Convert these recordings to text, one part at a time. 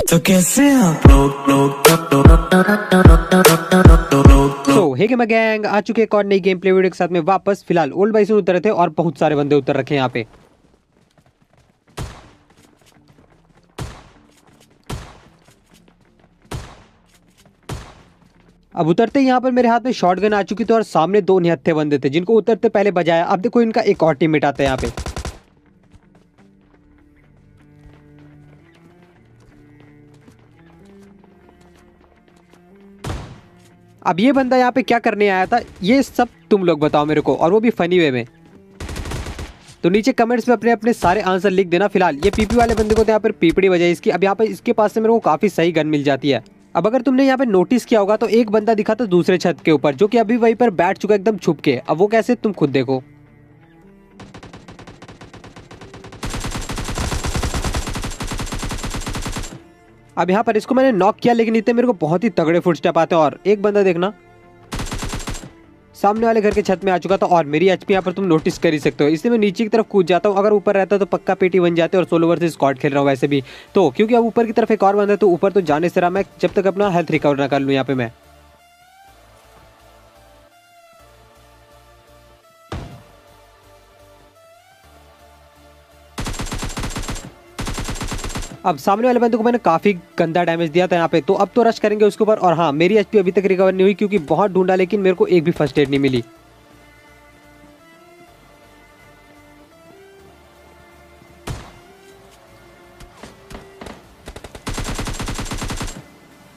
तो कैसे आप हे गेमर गैंग आ चुके एक और नई गेम प्ले वीडियो के साथ में वापस। फिलहाल ओल्ड बाइसन उतर थे और बहुत सारे बंदे उतर रखे हैं यहाँ पे। अब उतरते यहाँ पर मेरे हाथ में शॉटगन आ चुकी थी और सामने दो निहत्थे बंदे थे जिनको उतरते पहले बजाया। अब देखो इनका एक और टीममेट आता है यहाँ पे। अब ये बंदा यहाँ पे क्या करने आया था ये सब तुम लोग बताओ मेरे को, और वो भी फनी वे में। तो नीचे कमेंट्स में अपने अपने सारे आंसर लिख देना। फिलहाल ये पीपी वाले बंदे को तो यहाँ पर पीपड़ी बजाई इसकी। अब यहाँ पे इसके पास से मेरे को काफी सही गन मिल जाती है। अब अगर तुमने यहाँ पे नोटिस किया होगा तो एक बंदा दिखा था दूसरे छत के ऊपर जो कि अभी वहीं पर बैठ चुका एकदम छुप के। अब वो कैसे तुम खुद देखो। अब यहाँ पर इसको मैंने नॉक किया लेकिन इतने मेरे को बहुत ही तगड़े फुटस्टेप आते हैं। और एक बंदा देखना सामने वाले घर के छत में आ चुका था और मेरी एचपी यहाँ पर तुम नोटिस कर ही सकते हो। इसलिए मैं नीचे की तरफ कूद जाता हूँ। अगर ऊपर रहता तो पक्का पेटी बन जाते और सोलो वर्सेस स्क्वाड खेल रहा हूँ वैसे भी। तो क्योंकि अब ऊपर की तरफ एक और बंदा है तो ऊपर तो जाने से रहा मैं जब तक अपना हेल्थ रिकवर ना कर लूँ यहाँ पे मैं। अब सामने वाले बंदे को मैंने काफी गंदा डैमेज दिया था यहाँ पे। तो अब तो रश करेंगे उसके ऊपर। और हाँ, मेरी एचपी अभी तक रिकवर नहीं हुई क्योंकि बहुत ढूंढा लेकिन मेरे को एक भी फर्स्ट एड नहीं मिली।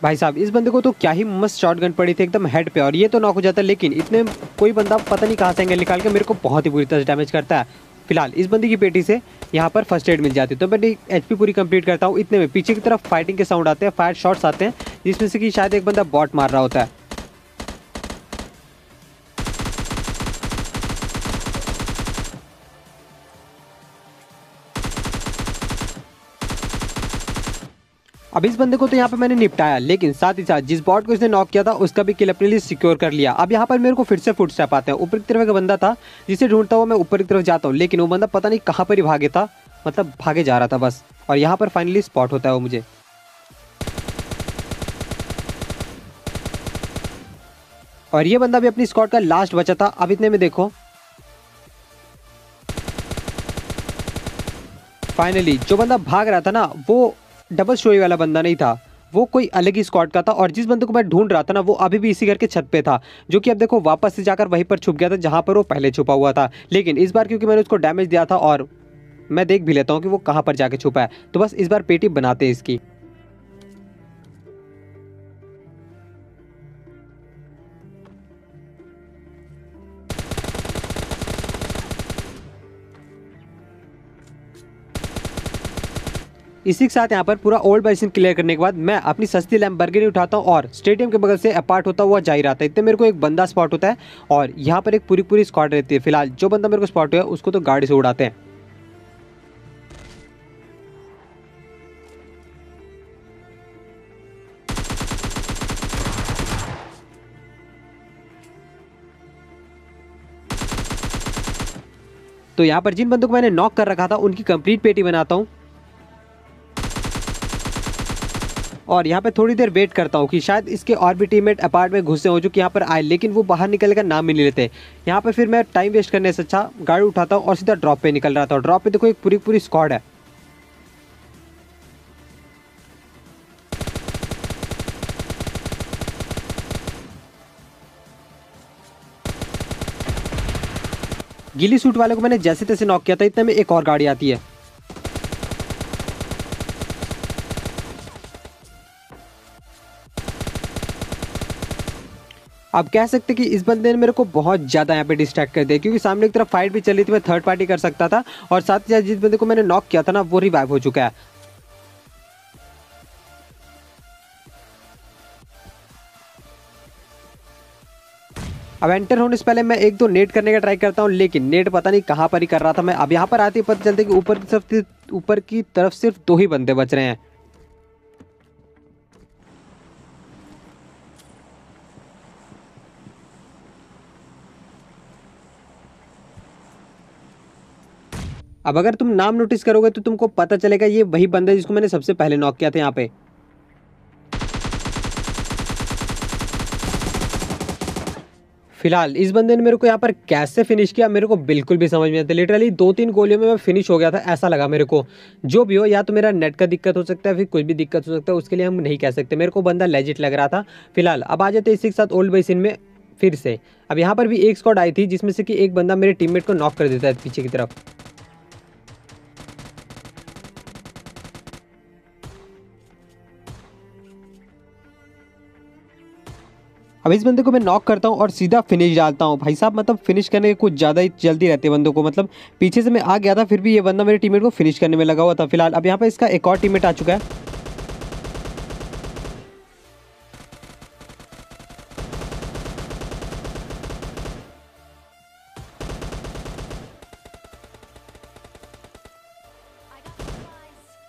भाई साहब इस बंदे को तो क्या ही मस्त शॉटगन पड़ी थी एकदम हेड पे, और ये तो नॉक हो जाता है। लेकिन इतने कोई बंदा पता नहीं कहाँ से एंगल निकाल के मेरे को बहुत ही बुरी तरह से डैमेज करता है। फिलहाल इस बंदे की पेटी से यहाँ पर फर्स्ट एड मिल जाती है तो मैं एचपी पूरी कंप्लीट करता हूँ। इतने में पीछे की तरफ फाइटिंग के साउंड आते हैं, फायर शॉट्स आते हैं जिसमें से कि शायद एक बंदा बॉट मार रहा होता है। अब इस बंदे को तो यहाँ पे मैंने निपटाया लेकिन साथ ही साथ जिस बॉट को इसने नॉक किया था उसका भी किल अपने लिए सिक्योर कर लिया। अब यहाँ पर मेरे को फिर से फुटस्टेप आते हैं। ऊपर की तरफ का बंदा था जिसे ढूंढता हुआ मैं ऊपर की तरफ जाता हूँ लेकिन वो बंदा पता नहीं कहाँ पर ही भागे था, मतलब भागे जा रहा था बस। और यहाँ पर फाइनली स्पॉट होता है वो मुझे। और ये बंदा भी अपनी स्क्वाड का लास्ट बचा था। अब इतने में देखो फाइनली जो बंदा भाग रहा था ना वो डबल स्टोरी वाला बंदा नहीं था, वो कोई अलग ही स्क्वाड का था। और जिस बंदे को मैं ढूंढ रहा था ना वो अभी भी इसी घर के छत पे था जो कि अब देखो वापस से जाकर वहीं पर छुप गया था जहां पर वो पहले छुपा हुआ था। लेकिन इस बार क्योंकि मैंने उसको डैमेज दिया था और मैं देख भी लेता हूँ कि वो कहां पर जाके छुपा है, तो बस इस बार पेटी बनाते हैं इसकी। इसी के साथ यहाँ पर पूरा ओल्ड बाइसन क्लियर करने के बाद मैं अपनी सस्ती लैम्बोर्गिनी उठाता हूँ और स्टेडियम के बगल से अपार्ट होता हुआ जा ही रहा था। इतने मेरे को एक बंदा स्पॉट होता है और यहाँ पर एक पूरी पूरी स्क्वाड रहती है। फिलहाल जो बंदा मेरे को स्पॉट हुआ उसको तो गाड़ी से उड़ाते हैं। तो यहाँ पर जिन बंदों को मैंने नॉक कर रखा था उनकी कंप्लीट पेटी बनाता हूँ और यहाँ पे थोड़ी देर वेट करता हूँ कि शायद इसके और भी टीममेट अपार्ट में घुसे हो जो कि यहाँ पर आए, लेकिन वो बाहर निकलने का नाम ही नहीं लेते। यहाँ पे फिर मैं टाइम वेस्ट करने से अच्छा गाड़ी उठाता हूँ और सीधा ड्रॉप पे निकल रहा था। ड्रॉप पे देखो एक पूरी पूरी स्क्वाड है। गिली सूट वाले को मैंने जैसे तैसे नॉक किया था। इतने में एक और गाड़ी आती है। अब कह सकते कि इस बंदे ने मेरे को बहुत ज़्यादा यहाँ पे डिस्ट्रैक्ट कर दिया क्योंकि सामने की तरफ फाइट भी चल रही थी, मैं थर्ड पार्टी कर सकता था। और साथ ही साथ जिस बंदे को मैंने नॉक किया था ना वो रिवाइव हो चुका है। अब एंटर होने से पहले मैं एक दो नेट करने का ट्राई करता हूँ लेकिन नेट पता नहीं कहाँ पर ही कर रहा था मैं। अब यहाँ पर आते ही पता चलता है कि ऊपर की तरफ सिर्फ दो ही बंदे बच रहे हैं। अब अगर तुम नाम नोटिस करोगे तो तुमको पता चलेगा ये वही बंदा जिसको मैंने सबसे पहले नॉक किया था यहाँ पे। फिलहाल इस बंदे ने मेरे को यहाँ पर कैसे फिनिश किया मेरे को बिल्कुल भी समझ में नहीं आता। लिटरली 2-3 गोलियों में मैं फिनिश हो गया था, ऐसा लगा मेरे को। जो भी हो, या तो मेरा नेट का दिक्कत हो सकता है, फिर कुछ भी दिक्कत हो सकता है, उसके लिए हम नहीं कह सकते। मेरे को बंदा लेजिट लग रहा था। फिलहाल अब आ जाते इसी के साथ ओल्ड बॉयज इन में फिर से। अब यहाँ पर भी एक स्क्वाड आई थी जिसमें से कि एक बंदा मेरे टीममेट को नॉक कर देता है पीछे की तरफ। अब इस बंदे को मैं नॉक करता हूँ और सीधा फिनिश डालता हूँ। भाई साहब मतलब फिनिश करने के कुछ ज़्यादा ही जल्दी रहती है बंदों को। मतलब पीछे से मैं आ गया था, फिर भी ये बंदा मेरे टीममेट को फिनिश करने में लगा हुआ था। फिलहाल अब यहाँ पर इसका एक और टीममेट आ चुका है।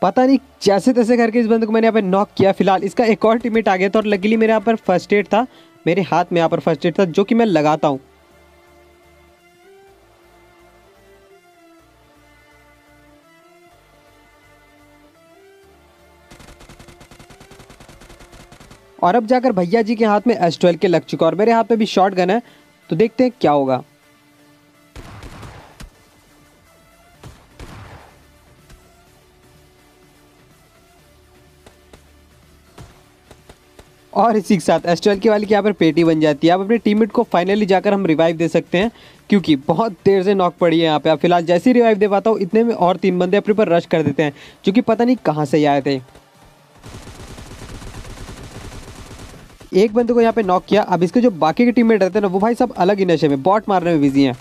पता नहीं जैसे तैसे करके इस बंदे को मैंने यहाँ पे नॉक किया। फिलहाल इसका एक और टीममेट आ गया था और लकीली मेरे यहाँ पर फर्स्ट एड था, मेरे हाथ में यहाँ पर फर्स्ट एड था जो कि मैं लगाता हूँ। और अब जाकर भैया जी के हाथ में S12 के लग चुका और मेरे हाथ में भी शॉट गन है, तो देखते हैं क्या होगा। और इसी के साथ S12 की वाली की यहाँ पर पेटी बन जाती है। अब अपने टीममेट को फाइनली जाकर हम रिवाइव दे सकते हैं क्योंकि बहुत देर से नॉक पड़ी है यहाँ पे। अब फिलहाल जैसे ही रिवाइव दे पाता हूँ इतने में और 3 बंदे अपने ऊपर रश कर देते हैं जो कि पता नहीं कहाँ से आए थे। एक बंदे को यहाँ पे नॉक किया। अब इसके जो बाकी के टीममेट रहते हैं ना, वो भाई सब अलग ही नशे में बॉट मारने में बिजी हैं।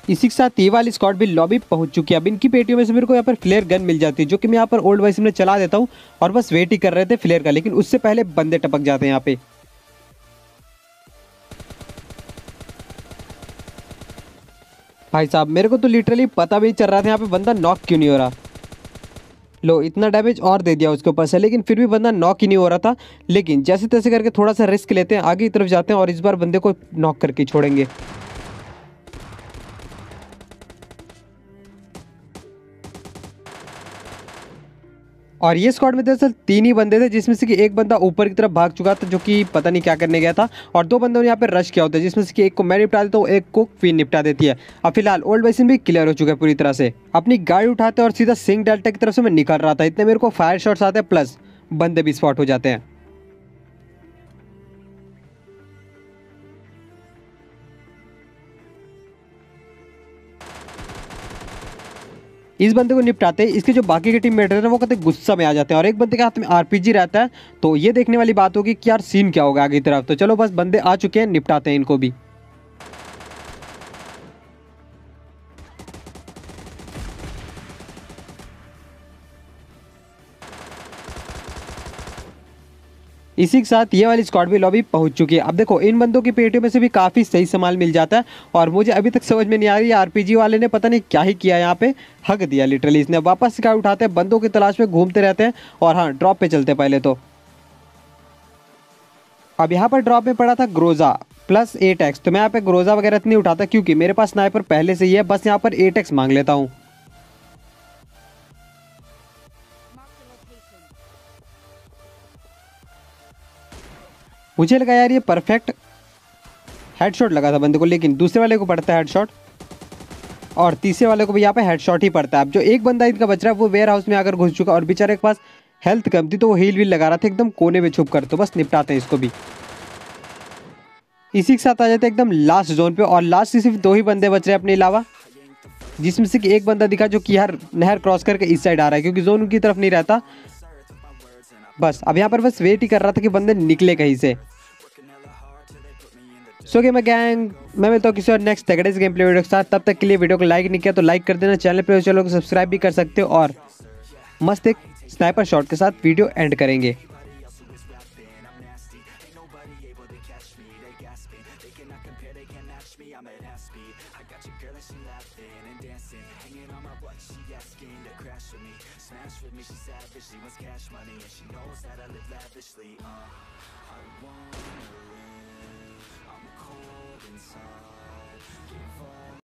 इसी के साथ ये वाली स्क्वाड भी लॉबी पहुंच चुकी है। अब इनकी पेटियों में से मेरे को यहाँ पर फ्लेयर गन मिल जाती है जो कि मैं यहाँ पर ओल्ड वाइस में चला देता हूँ और बस वेट ही कर रहे थे फ्लेयर का, लेकिन उससे पहले बंदे टपक जाते हैं यहाँ पे। भाई साहब मेरे को तो लिटरली पता भी नहीं चल रहा था यहाँ पे बंदा नॉक क्यों नहीं हो रहा। लो इतना डैमेज और दे दिया उसके ऊपर से, लेकिन फिर भी बंदा नॉक ही नहीं हो रहा था। लेकिन जैसे तैसे करके थोड़ा सा रिस्क लेते हैं, आगे की तरफ जाते हैं और इस बार बंदे को नॉक करके छोड़ेंगे। और ये स्क्वाड में दरअसल 3 ही बंदे थे जिसमें से कि एक बंदा ऊपर की तरफ भाग चुका था जो कि पता नहीं क्या करने गया था, और 2 बंदों ने यहाँ पे रश किया होता है जिसमें से कि एक को मैं निपटा देता हूँ, एक को क्वीन निपटा देती है। अब फिलहाल ओल्ड बेसिन भी क्लियर हो चुका है पूरी तरह से। अपनी गाड़ी उठाते और सीधा सिंह डेल्टा की तरफ से मैं निकल रहा था, इतने मेरे को फायर शॉट्स आते हैं प्लस बंदे भी स्पॉट हो जाते हैं। इस बंदे को निपटाते इसके जो बाकी के टीम मेट रहते हैं वो कहते गुस्सा में आ जाते हैं और एक बंदे के हाथ में आरपीजी रहता है। तो ये देखने वाली बात होगी कि यार सीन क्या होगा आगे की तरफ। तो चलो बस बंदे आ चुके हैं, निपटाते हैं इनको भी। इसी के साथ ये वाली स्क्वाड भी लॉबी पहुंच चुकी है। अब देखो इन बंदों की पेटियों में से भी काफ़ी सही सामान मिल जाता है और मुझे अभी तक समझ में नहीं आ रही है आरपीजी वाले ने पता नहीं क्या ही किया यहाँ पे, हक दिया लिटरली इसने। वापस स्काई उठाते हैं, बंदों की तलाश में घूमते रहते हैं और हाँ ड्रॉप पे चलते पहले तो। अब यहाँ पर ड्रॉप में पड़ा था ग्रोजा प्लस 8x, तो मैं यहाँ पे ग्रोजा वगैरह इतनी उठाता क्योंकि मेरे पास स्नाइपर पहले से ही है, बस यहाँ पर 8x मांग लेता हूँ। मुझे लगा यार ये परफेक्ट हेडशॉट लगा था बंदे को, लेकिन दूसरे वाले को पड़ता है हेडशॉट और तीसरे वाले को भी यहाँ पे हेडशॉट ही पड़ता है। अब जो एक बंदा इनका बच रहा है वो वेयर हाउस में आकर घुस चुका और बेचारे के पास हेल्थ कम थी तो वो हील व्हील लगा रहा था एकदम कोने में छुप कर। तो बस निपटाते हैं इसको भी। इसी के साथ आ जाते हैं एकदम लास्ट जोन पे और लास्ट से सिर्फ 2 ही बंदे बच रहे हैं अपने अलावा, जिसमें से कि एक बंदा दिखा जो कि यार नहर क्रॉस करके इस साइड आ रहा है क्योंकि जोन उनकी तरफ नहीं रहता। बस अब यहाँ पर बस वेट ही कर रहा था कि बंदे निकले कहीं से। सो गेम गैंग मैं मिलता हूँ किसी और नेक्स्ट तगड़े से गेम प्ले वीडियो के साथ। तब तक के लिए वीडियो को लाइक नहीं किया तो लाइक कर देना, चैनल पे चैनल को सब्सक्राइब भी कर सकते हो और मस्त एक स्नाइपर शॉट के साथ वीडियो एंड करेंगे। I wanna live, I'm cold inside.